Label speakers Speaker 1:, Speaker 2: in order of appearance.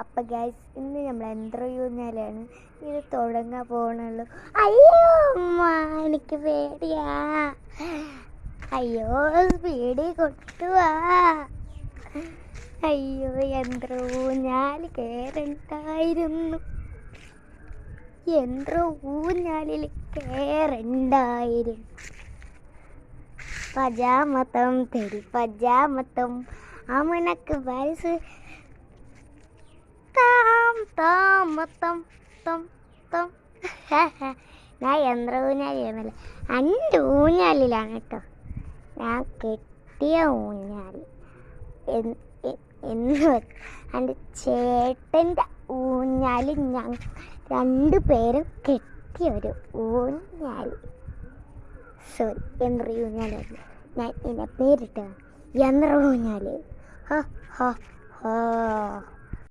Speaker 1: അപ്പം ഗൈസ് ഇന്ന് നമ്മൾ ഊഞ്ഞാലാണ് ഇത് തുടങ്ങാൻ പോകണുള്ളൂ. അയ്യോ അമ്മ, എനിക്ക് പേടിയാ. അയ്യോ പേടി കൊട്ടുവാ. അയ്യോ ഊഞ്ഞാൽ കയറണ്ടായിരുന്നു. ഊഞ്ഞാലിൽ കയറണ്ടായിരുന്നു. പജാമത്തം തെരി പജാമത്തം അമ്മനക്ക് വയസ്സ് ഞാൻ ഊഞ്ഞാലില്ല, എൻ്റെ ഊഞ്ഞാലിലാണ് കേട്ടോ. ഞാൻ കെട്ടിയ ഊഞ്ഞാൽ എന്ന് എൻ്റെ ചേട്ടൻ്റെ ഊഞ്ഞാൽ ഞാൻ രണ്ടുപേരും കെട്ടിയൊരു ഊഞ്ഞാൽ. സോറി, ഊഞ്ഞാലായിരുന്നു. ഞാൻ ഇതിൻ്റെ പേരിട്ട ഊഞ്ഞാൽ.